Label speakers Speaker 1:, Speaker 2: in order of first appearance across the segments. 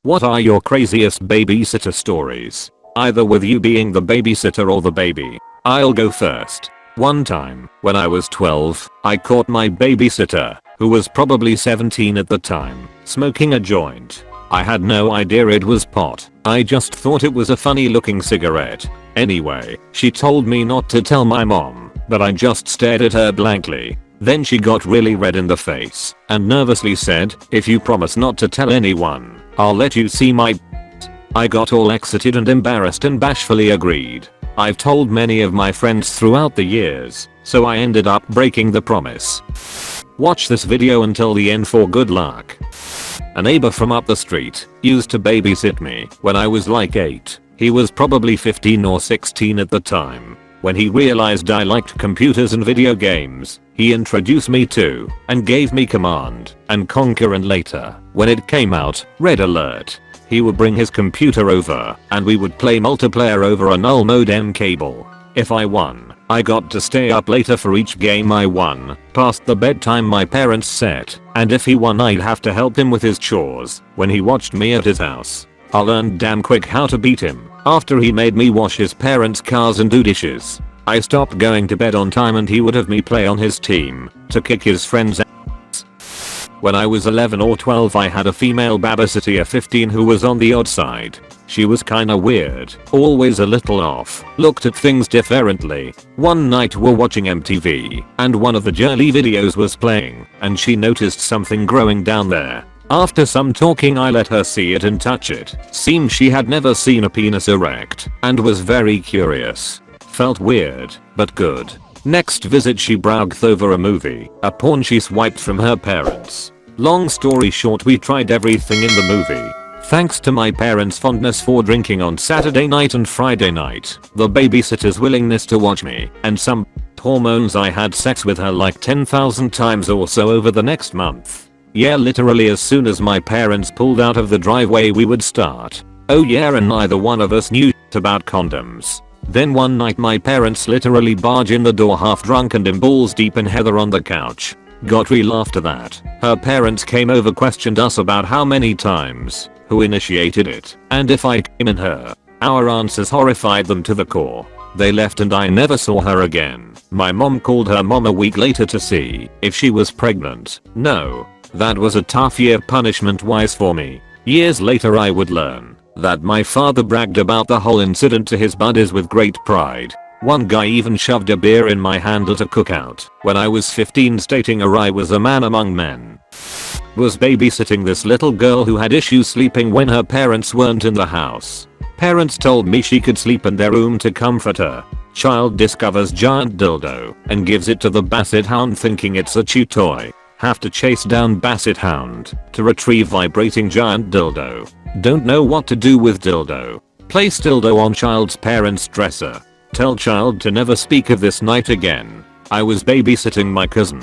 Speaker 1: What are your craziest babysitter stories? Either with you being the babysitter or the baby. I'll go first. One time, when I was 12, I caught my babysitter, who was probably 17 at the time, smoking a joint. I had no idea it was pot. I just thought it was a funny looking cigarette. Anyway, she told me not to tell my mom, but I just stared at her blankly. Then she got really red in the face and nervously said, "If you promise not to tell anyone, I'll let you see my." I got all excited and embarrassed and bashfully agreed. I've told many of my friends throughout the years, so I ended up breaking the promise. Watch this video until the end for good luck. A neighbor from up the street used to babysit me when I was like 8. He was probably 15 or 16 at the time. When he realized I liked computers and video games, he introduced me to and gave me Command and Conquer, and later, when it came out, Red Alert. He would bring his computer over and we would play multiplayer over a null modem cable. If I won, I got to stay up later for each game I won, past the bedtime my parents set, and if he won I'd have to help him with his chores when he watched me at his house. I learned damn quick how to beat him after he made me wash his parents' cars and do dishes. I stopped going to bed on time and he would have me play on his team to kick his friends' ass. When I was 11 or 12 I had a female babysitter 15 who was on the odd side. She was kinda weird, always a little off, looked at things differently. One night we're watching MTV and one of the Jelly videos was playing and she noticed something growing down there. After some talking I let her see it and touch it. Seemed she had never seen a penis erect and was very curious. Felt weird, but good. Next visit she browsed over a movie, a porn she swiped from her parents. Long story short, we tried everything in the movie. Thanks to my parents' fondness for drinking on Saturday night and Friday night, the babysitter's willingness to watch me, and some hormones, I had sex with her like 10,000 times or so over the next month. Yeah, literally as soon as my parents pulled out of the driveway we would start. Oh yeah, and neither one of us knew about condoms. Then one night my parents literally barge in the door half drunk and in balls deep in Heather on the couch. Got real after that. Her parents came over, questioned us about how many times, who initiated it, and if I came in her. Our answers horrified them to the core. They left and I never saw her again. My mom called her mom a week later to see if she was pregnant. No. That was a tough year punishment wise for me. Years later I would learn that my father bragged about the whole incident to his buddies with great pride. One guy even shoved a beer in my hand at a cookout when I was 15, stating I was a man among men. Was babysitting this little girl who had issues sleeping when her parents weren't in the house. Parents told me she could sleep in their room to comfort her. Child discovers giant dildo and gives it to the basset hound thinking it's a chew toy. Have to chase down basset hound to retrieve vibrating giant dildo. Don't know what to do with dildo. Place dildo on child's parents' dresser. Tell child to never speak of this night again. I was babysitting my cousin.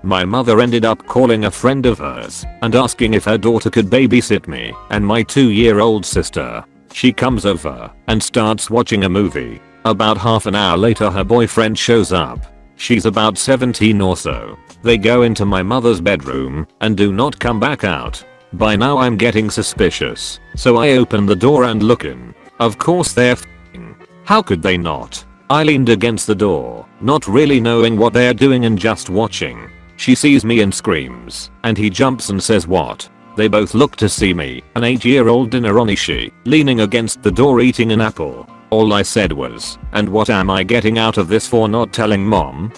Speaker 1: My mother ended up calling a friend of hers and asking if her daughter could babysit me and my 2-year-old sister. She comes over and starts watching a movie. About half an hour later her boyfriend shows up. She's about 17 or so. They go into my mother's bedroom and do not come back out. By now I'm getting suspicious, so I open the door and look in. Of course they're f***ing. How could they not? I leaned against the door, not really knowing what they're doing and just watching. She sees me and screams, and he jumps and says what? They both look to see me, an 8-year-old Dinaronishi, leaning against the door eating an apple. All I said was, "And what am I getting out of this for not telling mom?"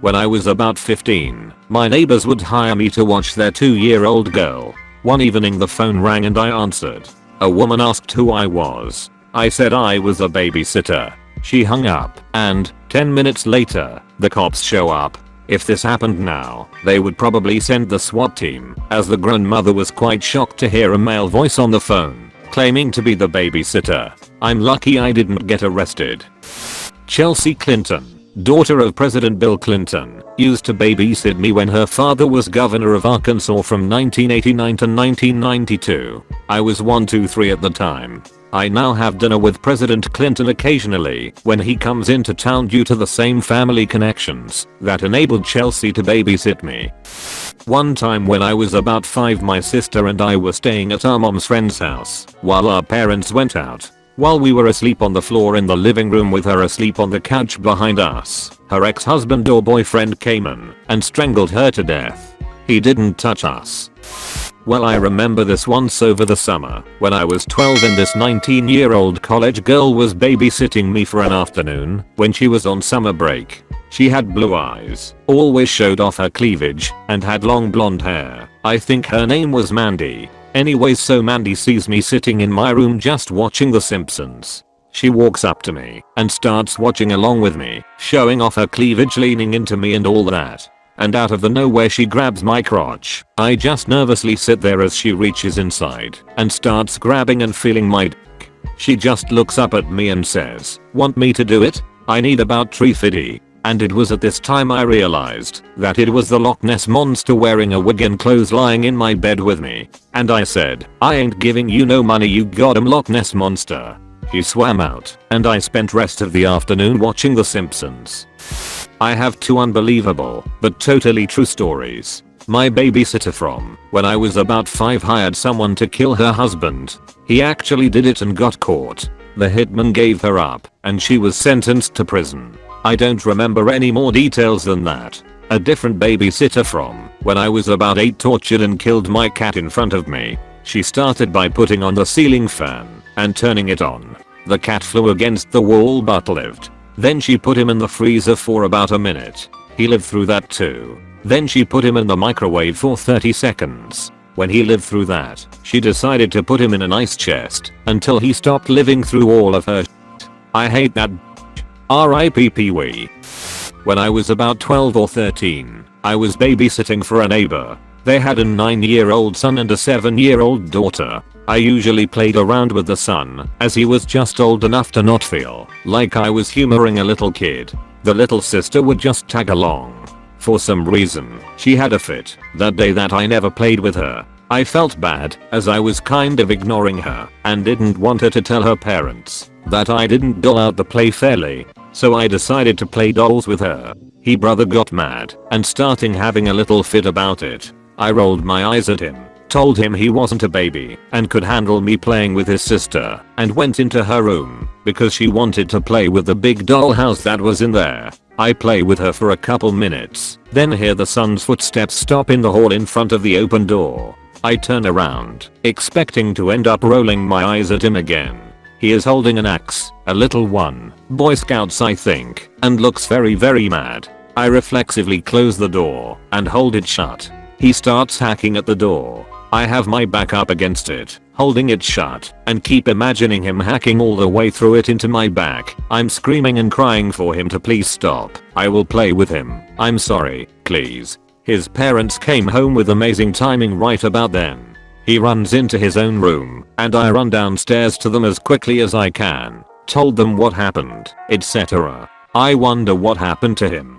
Speaker 1: When I was about 15, my neighbors would hire me to watch their 2-year-old girl. One evening the phone rang and I answered. A woman asked who I was. I said I was a babysitter. She hung up, and 10 minutes later, the cops show up. If this happened now, they would probably send the SWAT team, as the grown mother was quite shocked to hear a male voice on the phone, claiming to be the babysitter. I'm lucky I didn't get arrested. Chelsea Clinton, daughter of President Bill Clinton, used to babysit me when her father was governor of Arkansas from 1989 to 1992. I was 123 at the time. I now have dinner with President Clinton occasionally when he comes into town due to the same family connections that enabled Chelsea to babysit me. One time when I was about 5, my sister and I were staying at our mom's friend's house while our parents went out. While we were asleep on the floor in the living room with her asleep on the couch behind us, her ex-husband or boyfriend came in and strangled her to death. He didn't touch us. Well, I remember this once over the summer when I was 12 and this 19-year-old college girl was babysitting me for an afternoon when she was on summer break. She had blue eyes, always showed off her cleavage, and had long blonde hair. I think her name was Mandy. Anyways, so Mandy sees me sitting in my room just watching The Simpsons. She walks up to me and starts watching along with me, showing off her cleavage, leaning into me and all that. And out of the nowhere she grabs my crotch. I just nervously sit there as she reaches inside and starts grabbing and feeling my dick. She just looks up at me and says, "Want me to do it? I need about 350. And it was at this time I realized that it was the Loch Ness monster wearing a wig and clothes lying in my bed with me. And I said, "I ain't giving you no money, you goddamn Loch Ness monster." He swam out and I spent rest of the afternoon watching The Simpsons. I have 2 unbelievable but totally true stories. My babysitter from when I was about 5 hired someone to kill her husband. He actually did it and got caught. The hitman gave her up and she was sentenced to prison. I don't remember any more details than that. A different babysitter from when I was about 8 tortured and killed my cat in front of me. She started by putting on the ceiling fan and turning it on. The cat flew against the wall but lived. Then she put him in the freezer for about a minute. He lived through that too. Then she put him in the microwave for 30 seconds. When he lived through that, she decided to put him in an ice chest until he stopped living through all of her shit. I hate that. R.I.P. Pee-wee. When I was about 12 or 13, I was babysitting for a neighbor. They had a 9-year-old son and a 7-year-old daughter. I usually played around with the son as he was just old enough to not feel like I was humoring a little kid. The little sister would just tag along. For some reason, she had a fit that day that I never played with her. I felt bad as I was kind of ignoring her and didn't want her to tell her parents that I didn't dole out the play fairly. So I decided to play dolls with her. He brother got mad and starting having a little fit about it. I rolled my eyes at him, told him he wasn't a baby and could handle me playing with his sister, and went into her room because she wanted to play with the big dollhouse that was in there. I play with her for a couple minutes, then hear the son's footsteps stop in the hall in front of the open door. I turn around, expecting to end up rolling my eyes at him again. He is holding an axe, a little one, Boy Scouts I think, and looks very mad. I reflexively close the door and hold it shut. He starts hacking at the door. I have my back up against it, holding it shut, and keep imagining him hacking all the way through it into my back. I'm screaming and crying for him to please stop. I will play with him. I'm sorry, please. His parents came home with amazing timing right about then. He runs into his own room, and I run downstairs to them as quickly as I can. Told them what happened, etc. I wonder what happened to him.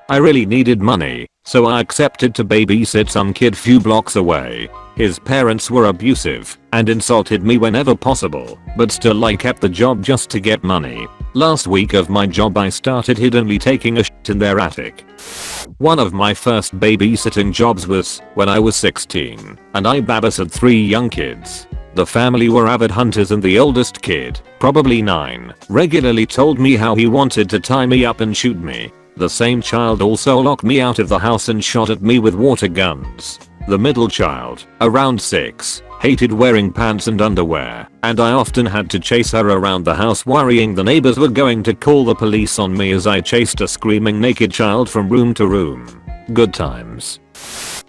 Speaker 1: I really needed money, so I accepted to babysit some kid few blocks away. His parents were abusive and insulted me whenever possible, but still I kept the job just to get money. Last week of my job I started hiddenly taking a shit in their attic. One of my first babysitting jobs was when I was 16, and I babysat 3 young kids. The family were avid hunters and the oldest kid, probably 9, regularly told me how he wanted to tie me up and shoot me. The same child also locked me out of the house and shot at me with water guns. The middle child, around 6, hated wearing pants and underwear, and I often had to chase her around the house worrying the neighbors were going to call the police on me as I chased a screaming naked child from room to room. Good times.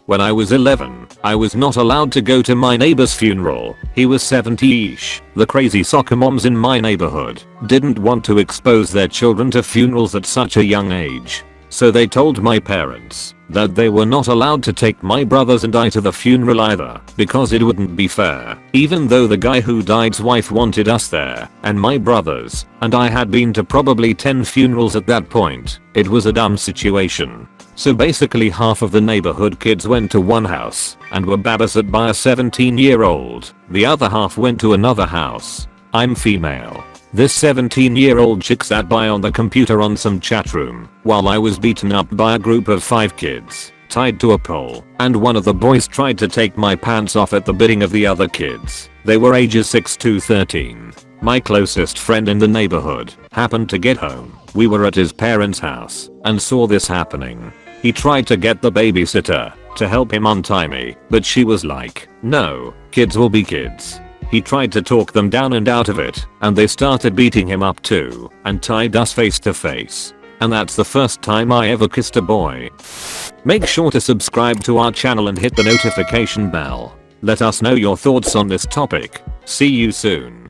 Speaker 1: When I was 11, I was not allowed to go to my neighbor's funeral. He was 70-ish. The crazy soccer moms in my neighborhood didn't want to expose their children to funerals at such a young age. So they told my parents that they were not allowed to take my brothers and I to the funeral either because it wouldn't be fair, even though the guy who died's wife wanted us there, and my brothers and I had been to probably 10 funerals at that point. It was a dumb situation. So basically half of the neighborhood kids went to one house and were babysat by a 17-year-old. The other half went to another house. I'm female. This 17-year-old chick sat by on the computer on some chat room while I was beaten up by a group of 5 kids. tied to a pole, and one of the boys tried to take my pants off at the bidding of the other kids. They were ages 6 to 13. My closest friend in the neighborhood happened to get home. We were at his parents' house and saw this happening. He tried to get the babysitter to help him untie me, but she was like, "No, kids will be kids." He tried to talk them down and out of it, and they started beating him up too and tied us face to face. And that's the first time I ever kissed a boy. Make sure to subscribe to our channel and hit the notification bell. Let us know your thoughts on this topic. See you soon.